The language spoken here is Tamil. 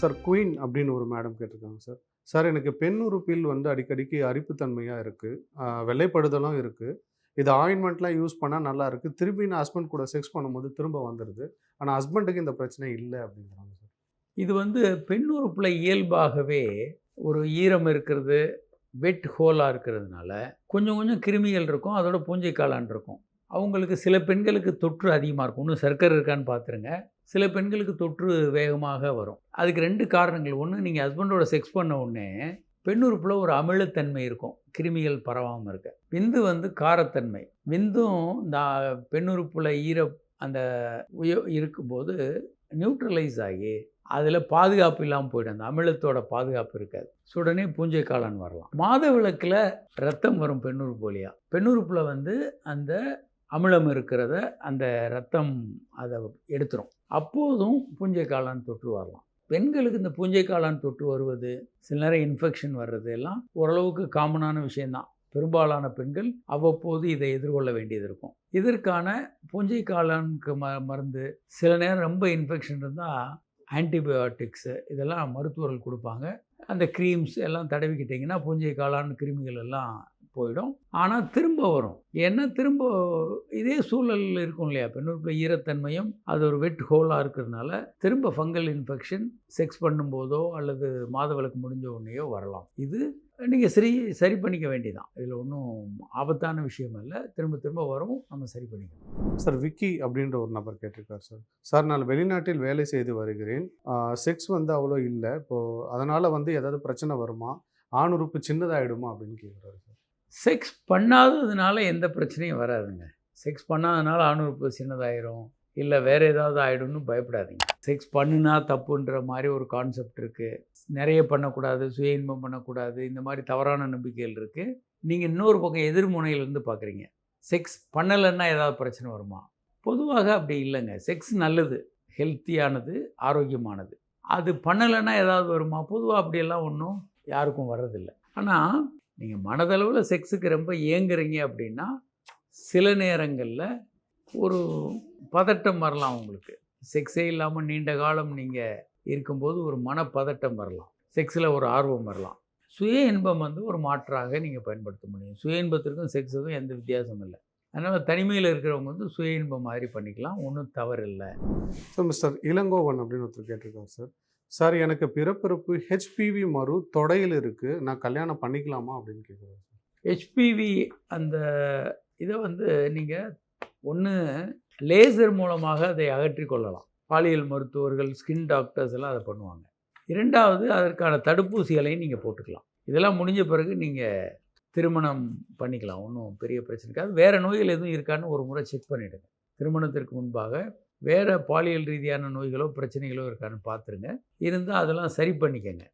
சார் குயின் அப்படின்னு ஒரு மேடம் கேட்டிருக்காங்க சார். சார் எனக்கு பெண் உறுப்பில் வந்து அடிக்கடிக்கு அரிப்புத்தன்மையா இருக்கு. வெள்ளைப்படுதலும் இருக்கு. இது ஆயின்மெண்ட்லாம் யூஸ் பண்ணா நல்லா இருக்கு. திருப்பி நான் ஹஸ்பண்ட் கூட செக்ஸ் பண்ணும்போது திரும்ப வந்துருது. ஆனா ஹஸ்பண்டுக்கு இந்த பிரச்சனை இல்ல அப்படிங்கிறாங்க சார். இது பெண் உறுப்புல இயல்பாகவே ஒரு ஈரம் இருக்கிறது, வெட் ஹோலா இருக்கிறதுனால, கொஞ்சம் கொஞ்சம் கிருமிகள் இருக்கும். அதோட பூஞ்சை காளான் இருக்கும். அவங்களுக்கு சில பெண்களுக்கு தொற்று அதிகமா இருக்கும். இன்னும் சர்க்கரை இருக்கான்னு பார்த்துருங்க. சில பெண்களுக்கு தொற்று வேகமாக வரும். அதுக்கு 2 காரணங்கள். ஒண்ணு, நீங்க ஹஸ்பண்டோட செக்ஸ் பண்ண உடனே, பெண் உறுப்புல ஒரு அமிலத்தன்மை இருக்கும். கிருமிகள் பரவாம இருக்க. விந்து காரத்தன்மை. விந்தும் இந்த பெண் உறுப்புல அந்த இருக்கும்போது நியூட்ரலைஸ் ஆகி, அதில பாதுகாப்பு இல்லாம போயிடும். அந்த அமிலத்தோட பாதுகாப்பு இருக்காது. உடனே பூஞ்சை காளான் வரலாம். மாதவிலக்குல ரத்தம் வரும் பெண் உறுப்பு வழியா. பெண் உறுப்புல அந்த அமிலம் இருக்கிறத அந்த ரத்தம் அத எடுத்துரும். அப்போதும் பூஞ்சை காளான் தொற்று வரலாம். பெண்களுக்கு இந்த பூஞ்சை காளான் தொற்று வருவது, சில நேரம் இன்ஃபெக்ஷன் வர்றது எல்லாம் ஓரளவுக்கு காமனான விஷயம் தான். பெரும்பாலான பெண்கள் அவ்வப்போது இதை எதிர்கொள்ள வேண்டியது இருக்கும். இதற்கான பூஞ்சை காளானுக்கு மருந்து, சில நேரம் ரொம்ப இன்ஃபெக்ஷன் இருந்தால் ஆன்டிபயோட்டிக்ஸு இதெல்லாம் மருத்துவர்கள் கொடுப்பாங்க. அந்த க்ரீம்ஸ் எல்லாம் தடவிக்கிட்டிங்கன்னா பூஞ்சை காளான் கிருமிகள் எல்லாம் போயிடும். ஆனால் திரும்ப வரும். ஏன்னா திரும்ப இதே சூழல் இருக்கும் இல்லையா? பெண் உறுப்புல ஈரத்தன்மையும் அது ஒரு வெட் ஹோலாக இருக்கிறதுனால திரும்ப ஃபங்கல் இன்ஃபெக்ஷன் செக்ஸ் பண்ணும்போதோ அல்லது மாதவிலக்கு முடிஞ்ச உடனேயோ வரலாம். இது நீங்கள் சரி பண்ணிக்க வேண்டியதான். இதில் ஒன்றும் ஆபத்தான விஷயம் இல்லை. திரும்ப திரும்ப வரும், நம்ம சரி பண்ணிக்கணும். சார் விக்கி அப்படின்ற ஒரு நபர் கேட்டிருக்கார் சார். சார் நான் வெளிநாட்டில் வேலை செய்து வருகிறேன். செக்ஸ் வந்து அவ்வளோ இல்ல. இப்போ அதனால வந்து ஏதாவது பிரச்சனை வருமா? ஆண் உறுப்பு சின்னதாயிடுமா அப்படின்னு கேட்குறாரு சார். செக்ஸ் பண்ணாததுனால எந்த பிரச்சனையும் வராதுங்க. செக்ஸ் பண்ணாததுனால ஆண் உறுப்பு சின்னதாயிரும், இல்லை வேறு ஏதாவது ஆகிடும்னு பயப்படாதீங்க. செக்ஸ் பண்ணுனா தப்புன்ற மாதிரி ஒரு கான்செப்ட் இருக்குது. நிறைய பண்ணக்கூடாது, சுய இன்பம் பண்ணக்கூடாது, இந்த மாதிரி தவறான நம்பிக்கைகள் இருக்குது. நீங்கள் இன்னொரு பக்கம் எதிர்முனையிலேருந்து பார்க்குறீங்க. செக்ஸ் பண்ணலைன்னா ஏதாவது பிரச்சனை வருமா? பொதுவாக அப்படி இல்லைங்க. செக்ஸ் நல்லது, ஹெல்த்தியானது, ஆரோக்கியமானது. அது பண்ணலைன்னா ஏதாவது வருமா? பொதுவாக அப்படியெல்லாம் ஒன்றும் யாருக்கும் வர்றதில்லை. ஆனால் நீங்கள் மனதளவில் செக்ஸுக்கு ரொம்ப ஏங்குறீங்க அப்படின்னா, சில நேரங்களில் ஒரு பதட்டம் வரலாம் உங்களுக்கு. செக்ஸே இல்லாமல் நீண்ட காலம் நீங்கள் இருக்கும்போது ஒரு மனப்பதட்டம் வரலாம். செக்ஸில் ஒரு ஆர்வம் வரலாம். சுய இன்பம் ஒரு மாற்றாக நீங்கள் பயன்படுத்த முடியும். சுய இன்பத்திற்கும் செக்ஸுக்கும் எந்த வித்தியாசமும் இல்லை. அதனால் தனிமையில் இருக்கிறவங்க சுய இன்பம் மாதிரி பண்ணிக்கலாம். ஒன்றும் தவறு இல்லை. ஸோ மிஸ்டர் இளங்கோவன் அப்படின்னு ஒருத்தர் கேட்டிருக்காரு சார். சார் எனக்கு பிறப்பிறப்பு ஹெச்பிவி மறு தொடையில் இருக்குது. நான் கல்யாணம் பண்ணிக்கலாமா அப்படின்னு கேட்குறாரு சார். ஹெச்பிவி அந்த இதை நீங்கள் ஒன்று லேசர் மூலமாக அதை அகற்றிக் கொள்ளலாம். பாலியல் மருத்துவர்கள், ஸ்கின் டாக்டர்ஸ் எல்லாம் அதை பண்ணுவாங்க. 2வது, அதற்கான தடுப்பூசிகளையும் நீங்கள் போட்டுக்கலாம். இதெல்லாம் முடிஞ்ச பிறகு நீங்கள் திருமணம் பண்ணிக்கலாம். ஒன்றும் பெரிய பிரச்சனை இருக்காது. வேறு நோய்கள் எதுவும் இருக்கான்னு ஒரு முறை செக் பண்ணிவிடுங்க. திருமணத்திற்கு முன்பாக வேறு பாலியல் ரீதியான நோய்களோ பிரச்சனைகளோ இருக்கான்னு பார்த்துருங்க. இருந்தால் அதெல்லாம் சரி பண்ணிக்கங்க.